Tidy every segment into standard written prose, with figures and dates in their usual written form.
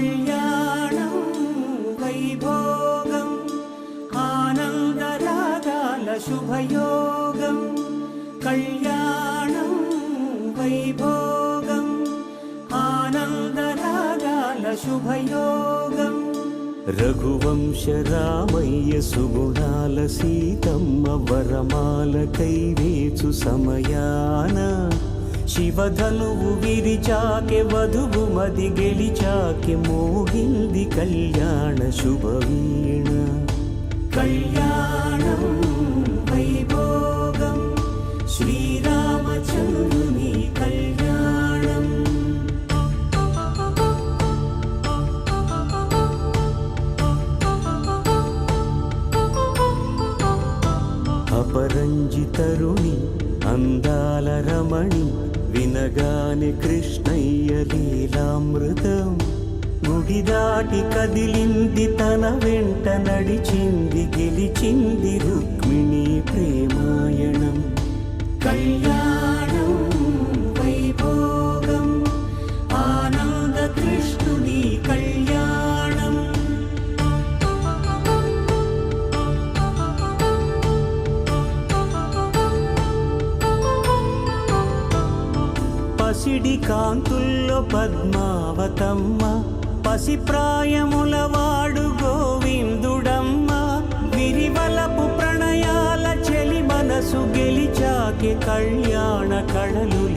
కళ్యాణం వైభోగం ఆనందరాగాల శుభయోగం కళ్యాణం వైభోగం ఆనందరాగాల శుభయోగం రఘువంశ రామయ్య సుగుణాల సీతమ్మ వరమాల కైవేచు సమయాన శివధనువు విరిచాకె వధువు మది గెలిచాకె మోగింది కళ్యాణ శుభవీణ కళ్యాణం వైభోగం శ్రీరామచంద్రుని కళ్యాణం అపరంజితరుణి అందాల రమణి వినగానే కృష్ణయ్య లీలామృతం గుడి దాటి కదిలింది తన వెంట నడిచింది గెలిచింది రుక్మిణి ప్రేమాయణం కళ్యాణం వైభోగం ఆనంద కృష్ణుని కళ్యాణం పసిడి కాంతుల్లో పద్మావతమ్మ పసిప్రాయముల వాడు గోవిందుడమ్మ విరివలపు ప్రణయాల చెలి మనసు గెలిచాకె కళ్యాణ కళలులికినాడమ్మ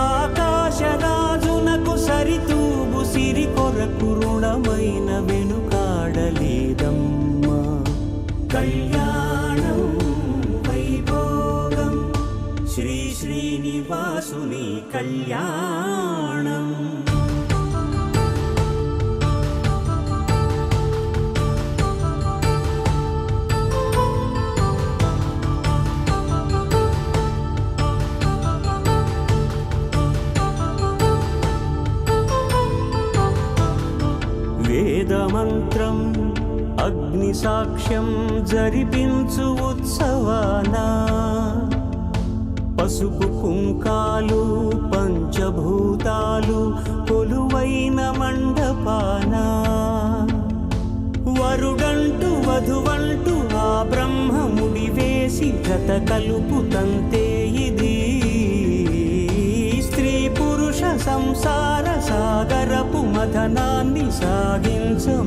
ఆకాశరాజునకు సరితూబు సిరి కొరకు రుణమైన వెనుకాడలేదమ్మ కళ్యాణం వైభోగం శ్రీ శ్రీనివాసుని కళ్యాణం వేదమంత్రం అగ్ని సాక్ష్యం జరిపించు ఉత్సవానా పసుపు కుంకాలు పంచభూతాలు కొలువైన మండపాన వరుడంటూ వధువంటూ ఆ బ్రహ్మముడి వేసి గత కలుపు తంతే ఇది స్త్రీ పురుష సంసార సాగరపు మథనాన్ని సాగించమంటున్నది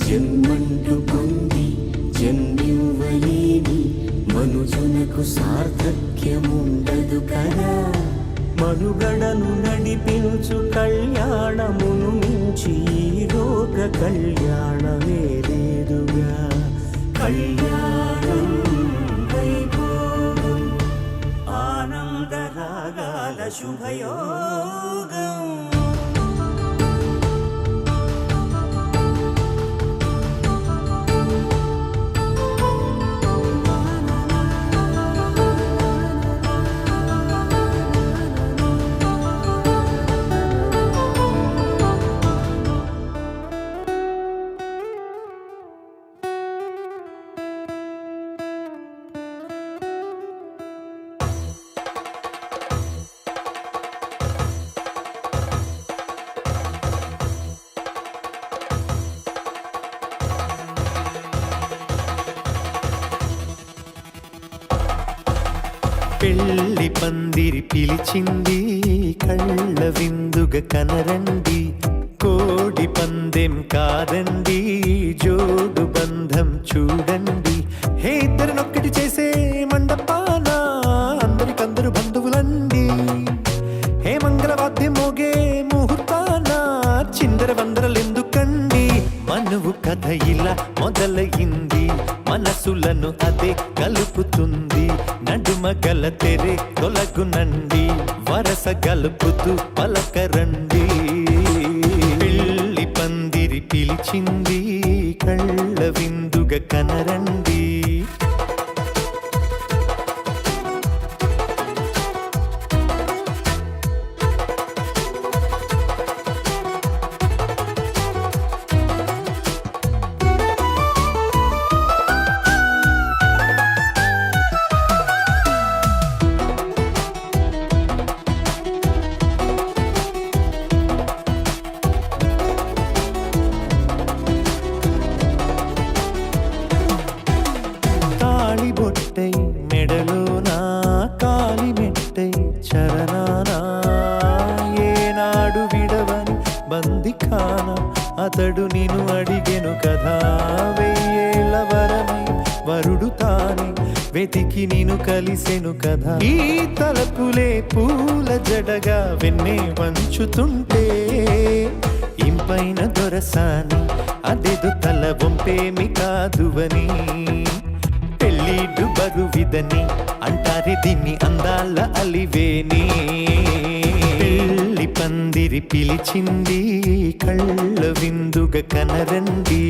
జన్మంటూ పొంది జన్మివ్వలేని మనుజునకు సార్థక్యముండదు కదా మనుగడను నడిపించు కళ్యాణమును మించి ఈ లోక కళ్యాణమే లేదుగా కళ్యాణం వైభోగం ఆనందరాగాల శుభయోగం పెళ్లి పందిరి పిలిచింది కళ్ళ విందుగా కనరండి కోడి పందెం కాదండి జోడు బంధం చూడండి హే ఇద్దరినొక్కటి చేసే మండపాన అందరికందరు బంధువులండి హే మంగళవాద్యం మోగే ముహూర్తాన చిందర వందరలెందుకండి మనువు కథ ఇలా మొదలయింది మనసులను అదే కలుపుతుంది నడుమ గల తెరే తొలగునండి వరస గలుపుతూ పలకరండి పెళ్లి పందిరి పిలిచింది కళ్ళ విందుగా కనరండి బందిఖాన అతడు నిన్ను అడిగెను కదా వెయ్యేళ్ళ వరమై వరుడు తానే వెతికి నిన్ను కలిసెను కదా ఈ తలపులే పూల జడగా వెన్నే వంచుతుంటే ఇంపైన దొరసాని అదేదో తల వంపేమి కాదువని పెళ్ళిడు బరువిదని అంటారే దీన్ని అందాల అలివేని పెళ్ళి పందిరి పిలిచింది కళ్ళ విందుగా కనరండి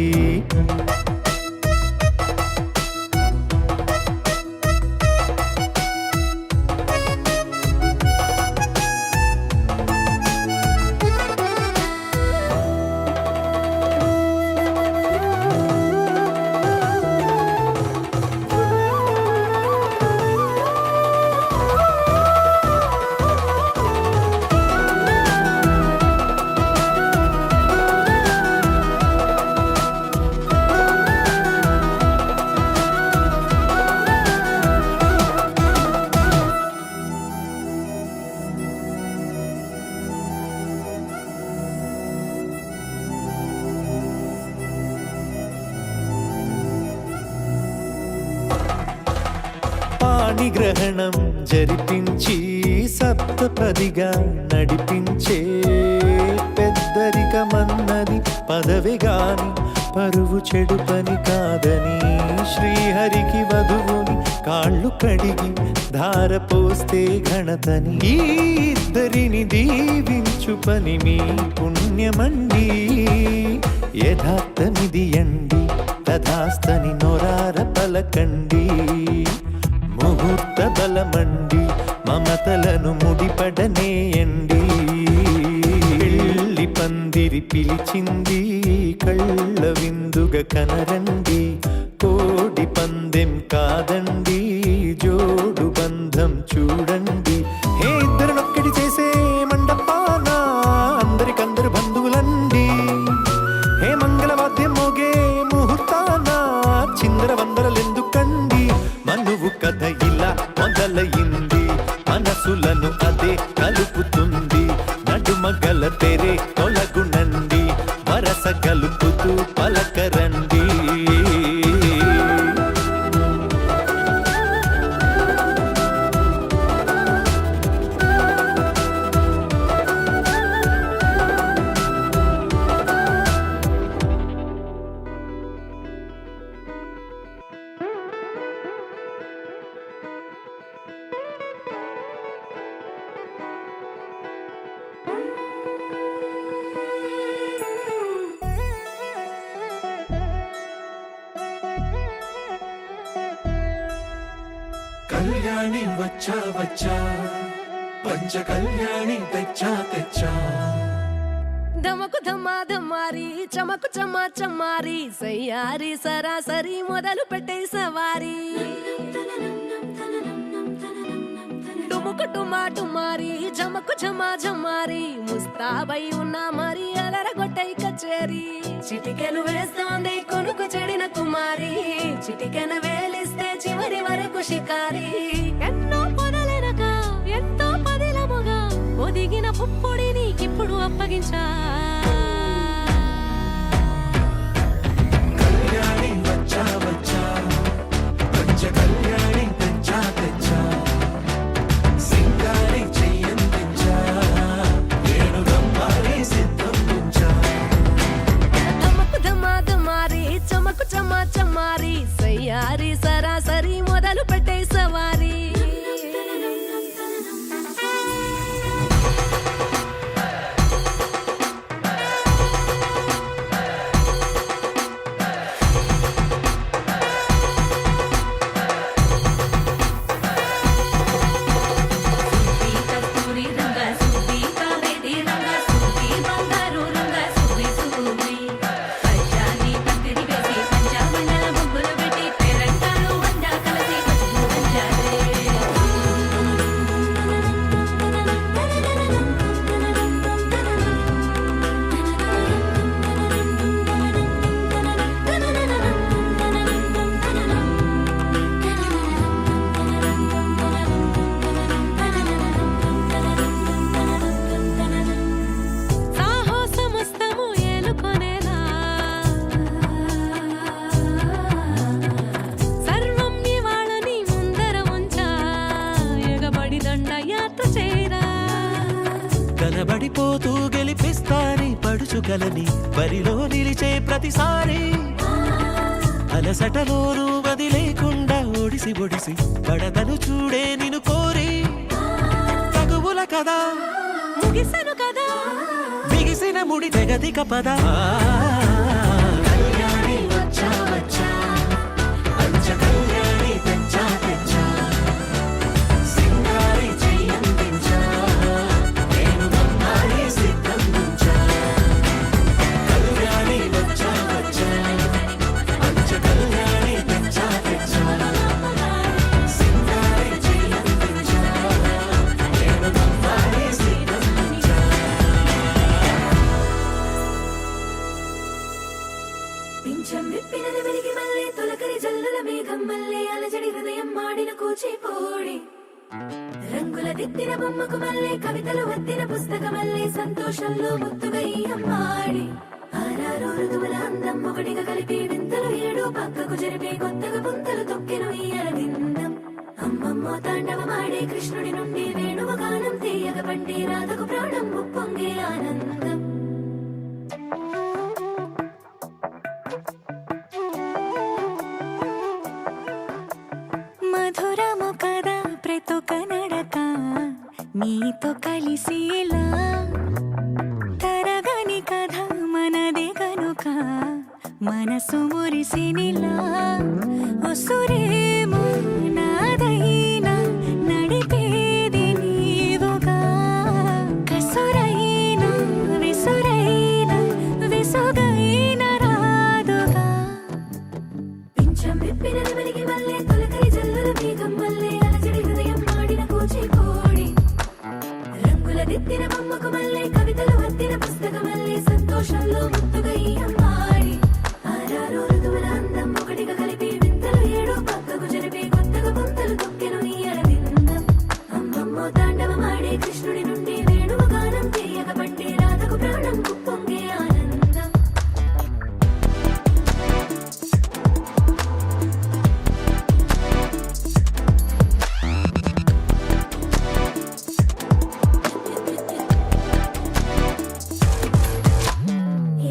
గ్రహణం జరిపించి సప్తపదిగా నడిపించే పెద్దరికమన్నది పదవి గాని పరువు చెడు పని కాదని శ్రీహరికి వధువుని కాళ్ళు కడిగి ధార పోస్తే ఘనతని ఈ ఇద్దరిని దీవించు పని మీ పుణ్యమండి యథార్థమిది అండి తథాస్తని నొరార పలకండి ముహూర్త బలమండి మమతలను ముడిపడనేయండి పెళ్ళి పందిరి పిలిచింది కళ్ళ విందుగా కనరండి కోడి పందెం కాదండి జోడు బంధం చూడండి హే ఇద్దరినొక్కటి చేసే మండపాన అందరికందరు బంధువులండి హే మంగళవాద్యం మోగే ముహూర్తాన చిందర వందరలెందుకండి మనువు కథ ఇలా మొదలయింది మనసులను అదే కలుపుతుంది నడుమగల తెరే తొలగునండి వరస కలుపుతూ పలకరండి కళ్యాణి వచ్చా వచ్చా పంచ కళ్యాణి తెచ్చా తెచ్చా ధమకు ధమ్మా ధమ్మారి చమకు చమ్మా చమ్మారి సయ్యారి సరాసరి మొదలు పెట్టే సవారి డుముకు డుమా డుమారి జమకు ఝమా ఝమారి ముస్తాబై ఉన్నా మరి అలరగొట్టై కచేరి చిటికెను వేస్తోంది కొనుకు చెడిన కుమారి చిటికెన వేలిస్తే చివరి వరకు షికారి ఎన్నో పొదలెనక ఎంతో పదిలముగా ఒదిగిన పుప్పొడి నీకిప్పుడు అప్పగించా కళ్యాణి వచ్చా వచ్చా పంచ కళ్యాణి తెచ్చా తెచ్చా సింగారి చెయ్యందించా ఏడు రమ్మారి సిద్ధందించా ధమకు ధమా ధమారి చమకు చమ్మా చమ్మారి సయ్యారి సరాసరి మొదలు పెట్టే సవారి ఇసుకలని బరిలో నిలిచే ప్రతిసారి అలసటలోనూ వది లేకుండా ఒడిసి ఒడిసి పడతను చూడే నిన్ను కోరి తగువుల కదా ముగిసను కదా బిగిసిన ముడి తెగదిక పద కళ్యాణి వచ్చా వచ్చా అంచ కళ్యాణి తెచ్చా తెచ్చా సింగారి చెయ్యందించా నేను నమ్మాలి సిద్ధందించా కళ్యాణి వచ్చా వచ్చా అంచ కళ్యాణి తెచ్చా తెచ్చా సింగారి చెయ్యందించా నేను నమ్మాలి సిద్ధందించా పింఛం విప్పినది వెలిగి మల్లె తొలకరి జల్లుల మేఘం మల్లె అలజడి హృదయం మాడిన కూచిపోడి రంగుల దిద్దిన బొమ్మకు మల్లె కవితలు వద్దిన పుస్తకమల్లె సంతోషంలో ముద్దుగా ఈ అమ్మాడి ఆరారు ఋతువుల అందం ఒకటిగా కలిపి వింతలు ఏడు పక్కకు జరిపే కొత్తగా పుంతలు తొక్కెను ఈ అరవిందం అమ్మమ్మో తాండవమాడే కృష్ణుడి నుండి వేణువ గానం తీయగ పండి రాధకు ప్రాణం ఉప్పొంగే ఆనందం మధురము కదా ప్రతొక నడక నీతో కలిసేలా తరగని కథ మనదే కనుక మనసు మురిసినిలా ఉసురేమో నాదైనా నడిపేది నీవుగా కసురైనా విసురైనా విసుగైన రాదుగా పింఛం విప్పినది వెలిగి మల్లె తొలకరి జల్లుల మేఘం మల్లె అలజడి హృదయం మాడిన కూచిపోడి రంగుల దిద్దిన బొమ్మకు మల్లె కవితలు వద్దిన పుస్తకమల్లె సంతోషంలో ముద్దుగా ఈ అమ్మాడి ఆరారు ఋతువుల అందం ఒకటిగా కలిపి వింతలు ఏడు పక్కకు జరిపే కొత్తగా పుంతలు తొక్కెను ఈ అరవిందం అమ్మమ్మో తాండవమాడే కృష్ణుడి నుండి వేణువ గానం తీయగ పండి రాధకు ప్రాణం ఉప్పొంగే ఆనందం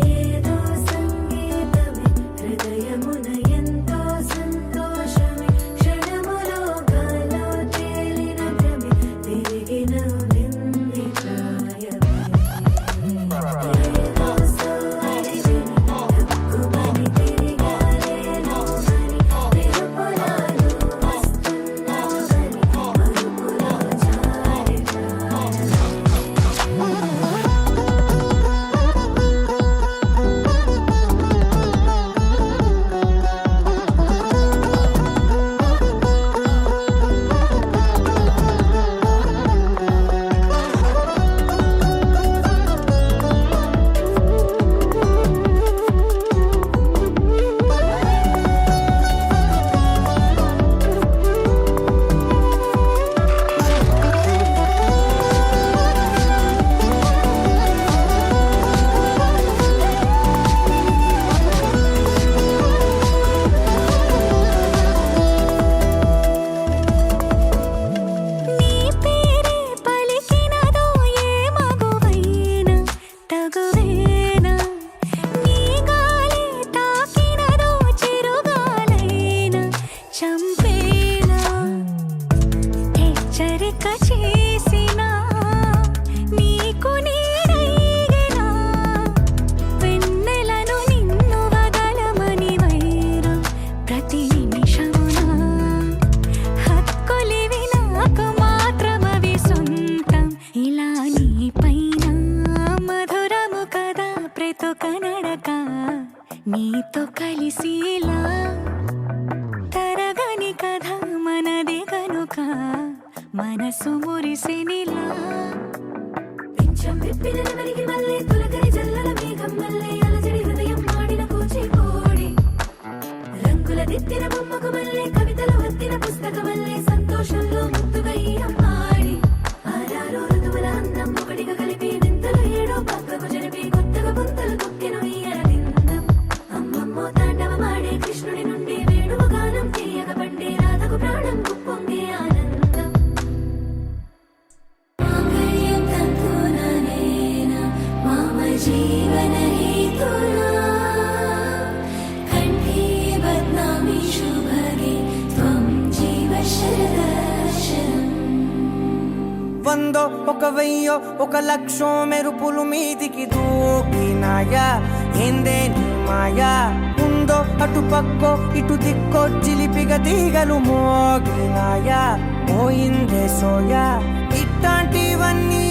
ఏదో సంగీతమే హృదయమున ఎంతో సంతోషమే క్షణములో గాలో తేలిన భ్రమే తిరిగి నవ్వింది ప్రాయమే ఏదో సోయరిని తక్కువని తిరిగాలేను అని వెలుపులాలు వస్తున్నావని మరుపులో జారి ప్రాణమే నీ పేరే పలికినదో ఏ మగువైనా తగువేనా నీ గాలి తాకినదో చిరుగాలైనా చంపేనా హెచ్చరిక చేసినా నీకు నీడైనా వెన్నెలను నిన్ను వదలమని వైరం ప్రతి నిమిషమునా హక్కులివి నాకు మాత్రమవి సొంతం ఇలా నీ పైన మధురము కదా ప్రతొక నడక నీతో కలిసేలా తరగని కథ మనదే కనుక మనసు మురిసినిలా పింఛం విప్పినది వెలిగి మల్లె తొలకరి జల్లుల మేఘం మల్లె అలజడి హృదయం మాడిన కూచిపోడి రంగుల దిద్దిన బొమ్మకు మల్లె కవితలు వద్దిన పుస్తకమల్లె సంతోషంలో ముద్దుగా ఈ అమ్మాడి ఆరారు ఋతువుల అందం ఒకటిగా కలిపి వింతలు ఏడు పక్కకు జరిపి కొత్తగా పుంతలు తొక్కెను ఈ అరవిందం అమ్మమ్మో తాండవమాడే కృష్ణుడి నుండి వేణువ గానం తీయగ పండి రాధకు ప్రాణం ఉప్పొంగే ఆనందం మాంగళ్యం తంతునా నేనా జీవన హేతునా కంఠే బధ్నామి శుభగే త్వం జీవ శరదర్శనం. వందో ఒక వెయ్యో ఒక లక్షో మెరుపులు మీదికి దూకినాయా ఏందే నీ మాయా. ఉందో అటు పక్కో ఇటు దిక్కో చిలిపిగా తీగలు మోగినాయా పోయిందే సోయా. ఇట్లాంటివన్నీ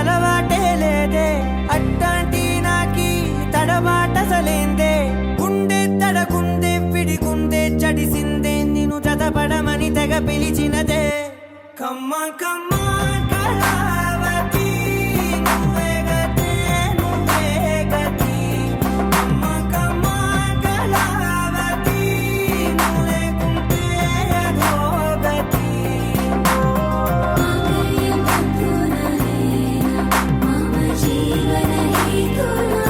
అలవాటే లేదే అట్లాంటి నాకి తడబాటసలేందే. గుండె తడగుందే విడిగుందే చడిసిందే నిన్ను చదపడమని తెగ పిలిచినదే. కమ్మ కమ్మ కళావతి నువ్వే గతే నువ్వే గతి. కమ్మ కమ్మ కళావతి నువ్వు లేకుంటే అధోగతి. మాంగళ్యం తంతునా మమ జీవన హేతునా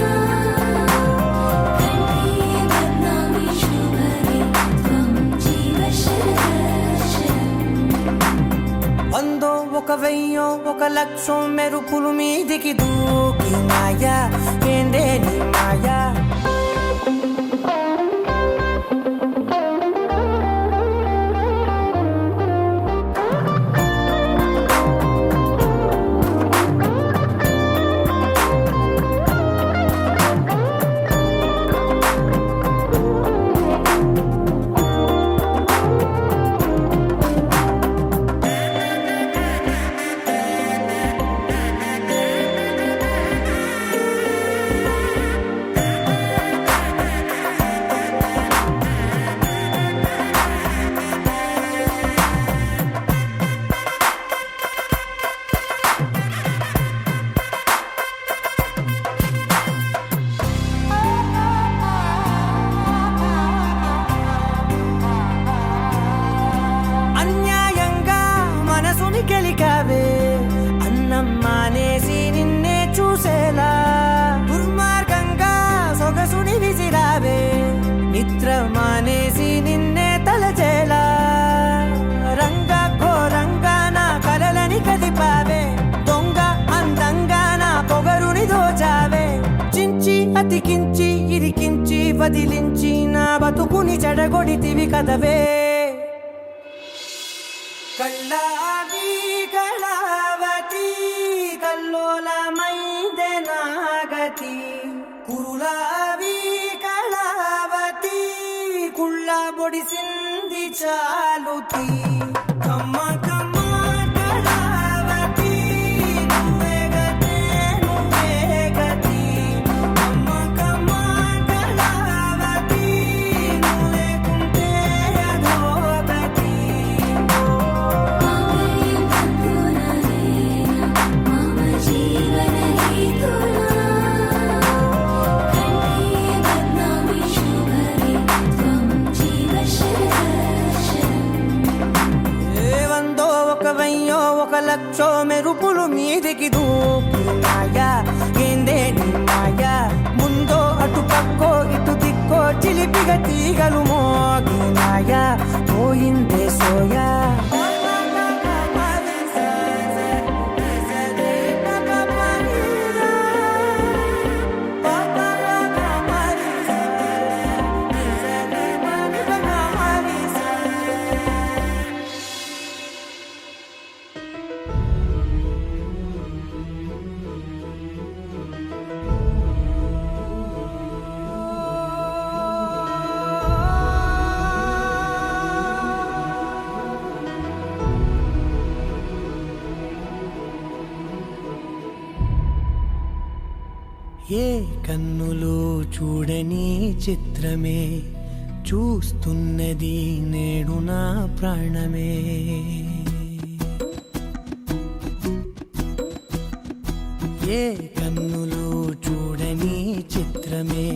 కంఠే బధ్నామి శుభగే త్వం జీవ శరదర్శనం. వందో ఒక వెయ్యో ఒక లక్షో మెరుపులు మీదికి దూకినాయా ఏందే నీ మాయా. అన్యాయంగా మనసుని గెలికావే అన్నం మానేసి నిన్నే చూసేలా. దుర్మార్గంగా సొగసుని విసిరావే నిద్ర మానేసి నిన్నే తలచేలా. రంగా ఘోరంగా నా కలలని కదిపావే దొంగ అందంగా నా పొగరుని దోచావే. చించి అతికించి ఇరికించి వదిలించి నా బతుకుని చెడగొడితివి కదవే. కళ్ళావి కళావతి కల్లోలమైందే నాగతి. కురులావి కళావతి కుళ్ళ బొడిసింది చాలుతి. కమ్మ కమ్మ కళావతి నువ్వే గతే నువ్వే గతి. కమ్మ కమ్మ కళావతి నువ్వు లేకుంటే అధోగతి. మాంగళ్యం తంతునా మమ జీవన హేతునా కంఠే బధ్నామి శుభగే త్వం జీవ శరదర్శనం. వందో ఒక వెయ్యో ఒక లక్షో మెరుపులు మీదికి దూకినాయా ఏందే నీ మాయా. ముందో అటు పక్కో ఇటు దిక్కో చిలిపిగా తీగలు మోగినాయా పోయిందే సోయా. ఏ కన్నులు చూడని చిత్రమే చూస్తున్నది నేడు నా ప్రాణమే. ఏ కన్నులు చూడని చిత్రమే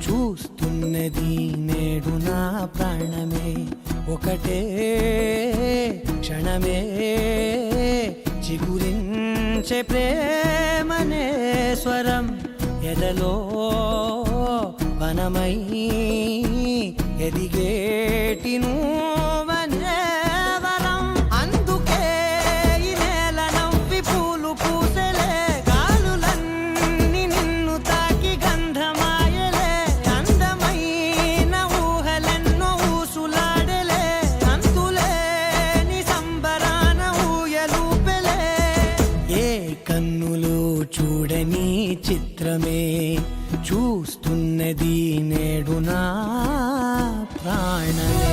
చూస్తున్నది నేడు నా ప్రాణమే. ఒకటే క్షణమే చిగురించే ప్రేమనే స్వరం ఎదలో వనమై ఎదిగేటి నువ్వనే వరం. అందుకే ఈ నేల నవ్వి పూలు పూసలే గాలులన్నీ నిన్ను చిత్రమే చూస్తున్నది నేడు నా ప్రాణమే.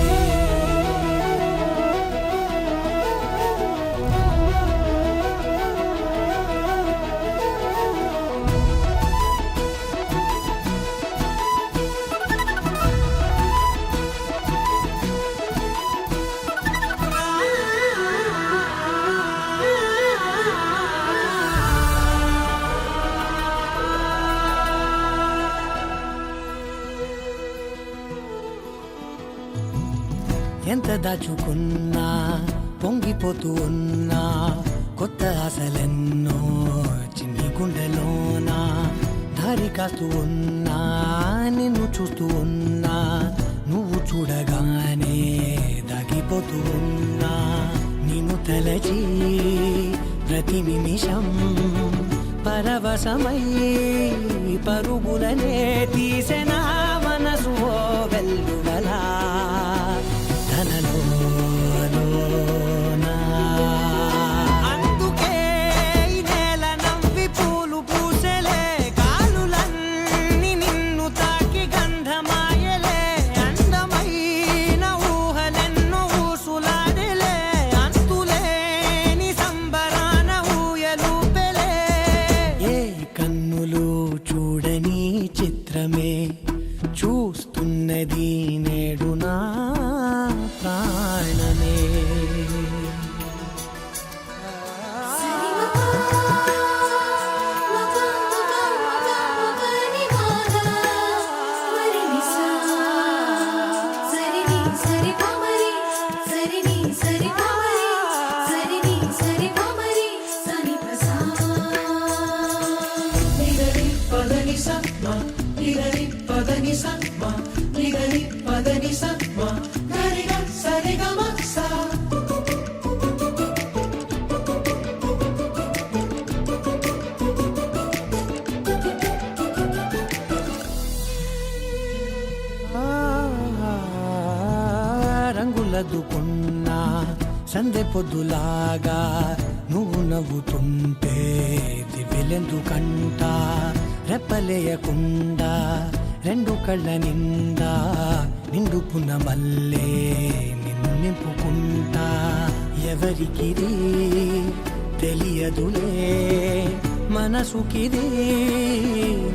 ఎంత దాచుకున్నా పొంగిపోతూ ఉన్నా కొత్త ఆశలెన్నో చిన్ని గుండెలోనా దారి కాస్తూ ఉన్నా నిన్ను చూస్తూ ఉన్నా నువ్వు చూడగానే దాగిపోతూ ఉన్నా నిన్ను తలచి ప్రతి నిమిషం పరవశమై పరుగులనే తీసెనా మనసు ఓ వెల్లువలా అందుకే ఈ నేల నవ్వి పూలు పూసెలే కాలులన్నీ నిన్ను తాకి గంధమాయలే అందమైన ఊహలెన్నో ఊసులాడలే అంతులేని సంబరాన ఊయలూపెలే. ఏ కన్నులు చూడని చిత్రమే చూస్తున్నది నేడు నా ప్రాణమే. రంగులదుకున్నా సందె పొద్దులాగా నువ్వు నవ్వుతుంటే దివ్యలెందుకంట రెప్పలేయకుండా రెండు కళ్ళ నిండా నిండుకున్న మల్లే నిన్ను నింపుకుంటా. ఎవరికిది తెలియదులే మనసుకిది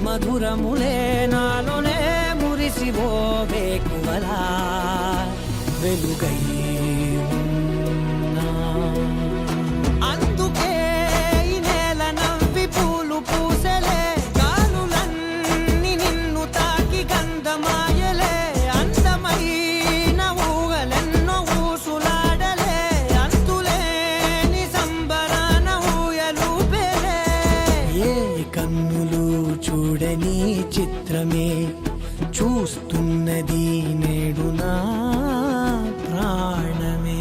మధురములే నాలోనే మురిసివో వేకువలా వెలుగై ఉన్నా. అందుకే ఈ నేల నవ్వి పూలు పూసెలే గాలులన్నీ నిన్ను తాకి గంధమాయలే అందమైన ఊహలెన్నో ఊసులాడలే అంతులేని సంబరాన ఊయలూపెలే. ఏ కన్నులు చూడని చిత్రమే చూస్తున్నది నేడు నా ప్రాణమే.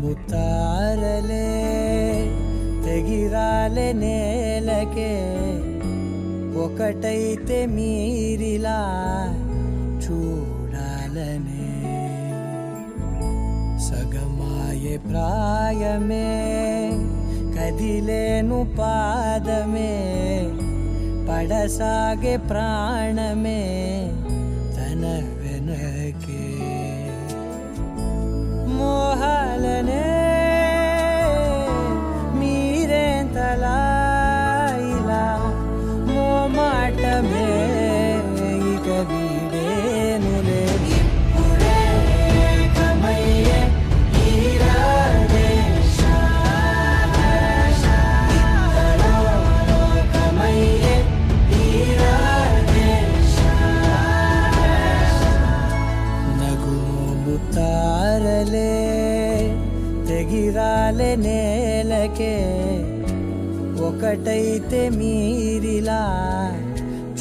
నగుమోముతారలే తెగిరాలే నేలకే ఒకటైతే మీరిలా చూడాలనే సగమాయే ప్రాయమే కదిలేను పాదమే పడసాగే ప్రాణమే తన వెనకే మోహాలనే మీరేంతలా ఇలా మోమాటమే ఇక వీడేనులే. ఇప్పుడే కమయ్యే ఈరాదే ఇద్దరో లోకమయ్యే ఈరాదే నగుమోముతారలే తెగి ఒకటైతే మీరిలా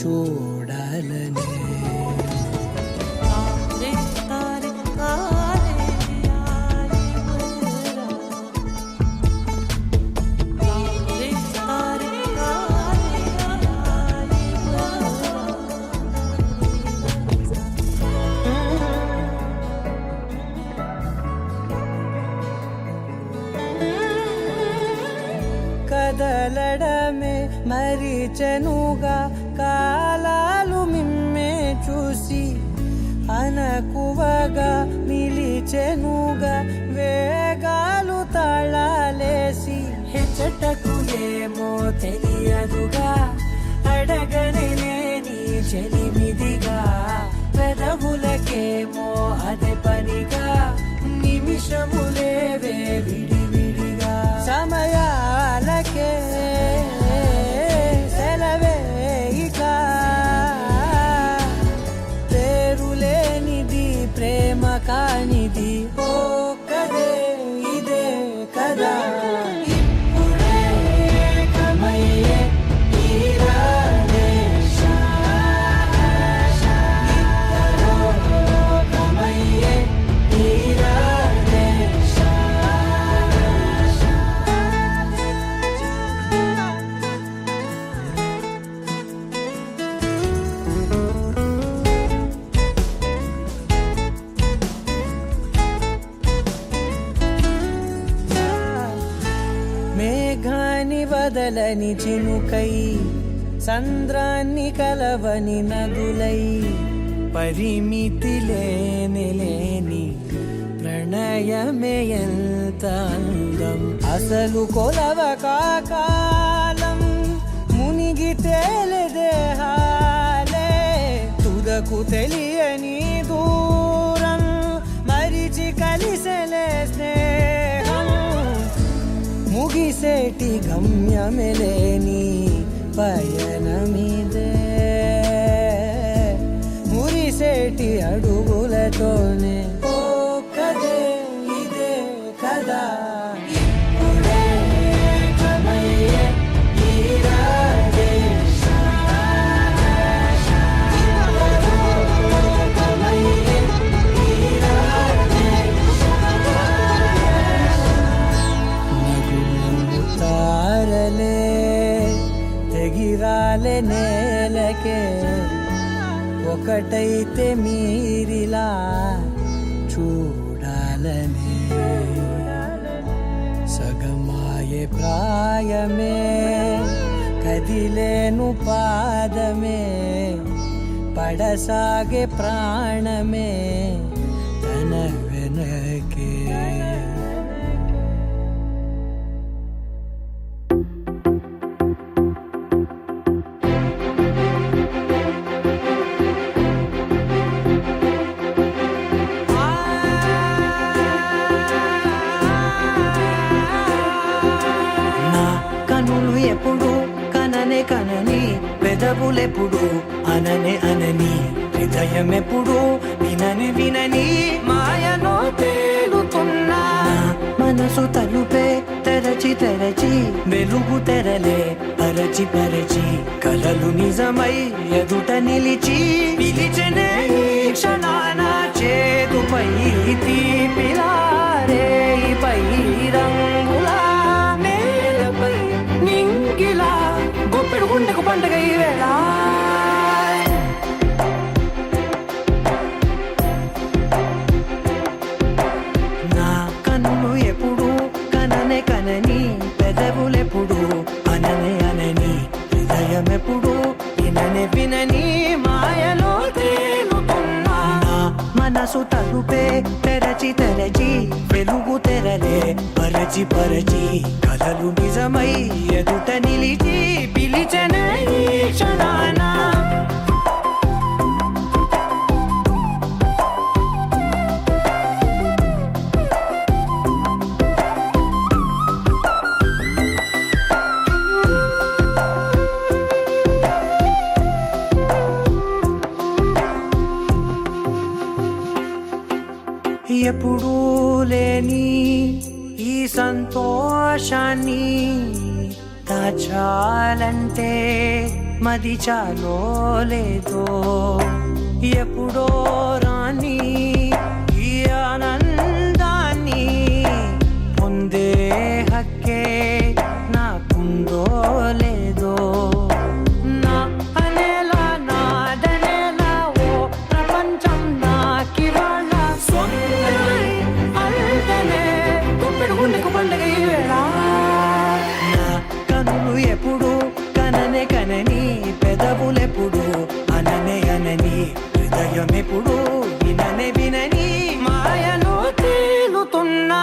చూడాలనే కదలడమే మరిచెనుగా కాలాలు మిమ్మే చూసి అనకువగా నిలిచెనుగా వేగాలు తాళాలేసి హెచ్చటకు ఏమో తెలియదుగా అడగనే నీ చెలిమిదిగా పెదవులకేమో అదే పనిగా నిమిషములేవే విడివిడిగా సమయాలకే సెలవే ఇక పేరులేనిది ప్రేమ కానిది ఓ కదే ఇదే కదా ఇప్పుడే కమయ్యే తీరాలే ఇద్దరో కమయ్యే తీరాలే మేఘాన్ని వదలని చినుకై సంద్రాన్ని కలవని నదులై పరిమితి లేని ప్రణయమే ఎంత అందం అసలు కొలవ కాలం మునిగి తేలదేహాలే తుదకు తెలియని దూరం మరిచి కలిసెలే స్నేహం ముగిసేటి గమ్యమెలేని పయనమిదే మురిసేటి అడుగులతోనే ఓ కదే ఇదే కదా ఇప్పుడే కమయ్యే తీరాలే కమయ్యే తీరాలే నగులు తారలే తెగిరాలే నేలకే ఒకటైతే మీరిలా చూడాలనే సగమాయే ప్రాయమే కదిలేను పాదమే పడసాగే ప్రాణమే తన వెనకే కనులు ఎప్పుడు కననే కనని పెదవులెప్పుడు అననే అనని హృదయం ఎప్పుడు వినని వినని మాయలో తేలుతున్నా మనసు తలుపే తెరచి వెలుగు తెరలే పరచి కలలు నిజమై ఎదుట నిలిచి పిలిచెనే ఈ క్షణాన చేదుపై తీపిలారే పై రంగులా నేలపై నింగిలా గుప్పెడు గుండెకు పండగ ఈ వేళ నా కన్నులు ఎప్పుడు కననే కనని పెదవులెప్పుడు అననే అనని హృదయం ఎప్పుడు విననే వినని మాయలో తేలుతున్నా నా మనసు తలుపే తెరచి వెలుగు తెరలే పరచి కలలు నిజమై ఎదుట నిలిచి పిలిచెనే ఈ క్షణాన ఎప్పుడూ లేని ఈ సంతోషాన్ని దాచాలంటే మది చాలో లేదో ఎప్పుడో రాని ఈ ఆనందాన్ని పొందే హక్కే నాకుందో లేదో నా అనేలా నాదనేలా ఓ ప్రపంచం నాకివాళ సొంతమై అల్దనే గుప్పెడు గుండెకు పండగ ఈ వేళ నా కనులు ఎప్పుడు కననే కనని పెదవులెప్పుడు అననే అనని హృదయం ఎప్పుడు విననే వినని మాయలో తేలుతున్నా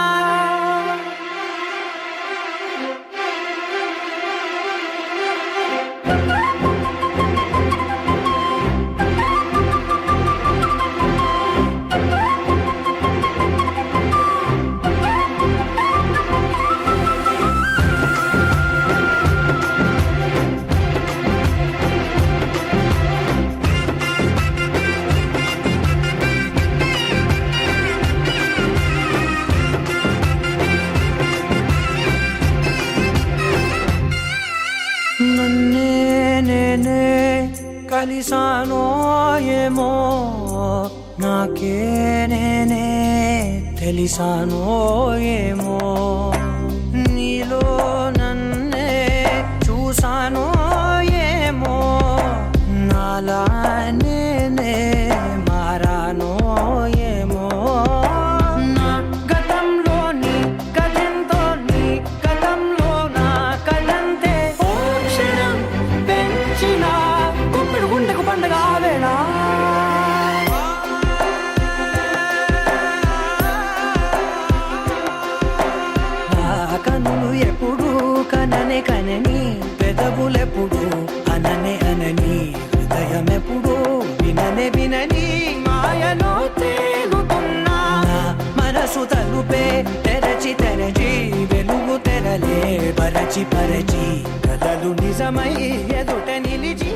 నన్నే నేనే కలిసానో ఏమో నాకే నేనే తెలిసానో ఏమో నీలో నన్నే చూసానో ఏమో నాలా నేనే మారానో ఏమో నా గతంలోని కథంతో నీ గతంలో నా కథంతే ఓ క్షణం పెంచిన గుప్పెడు గుండెకు పండగ వేళ కనులు ఎప్పుడు కననే కనని పెదవులెప్పుడు అననే అనని హృదయం ఎప్పుడు విననే వినని మాయలో తేలుతున్నా నా మనసు తలుపే తెరచి తెరచి వెలుగు తెరలే పరచి పరచి కలలు నిజమై ఎదుట నిలిచి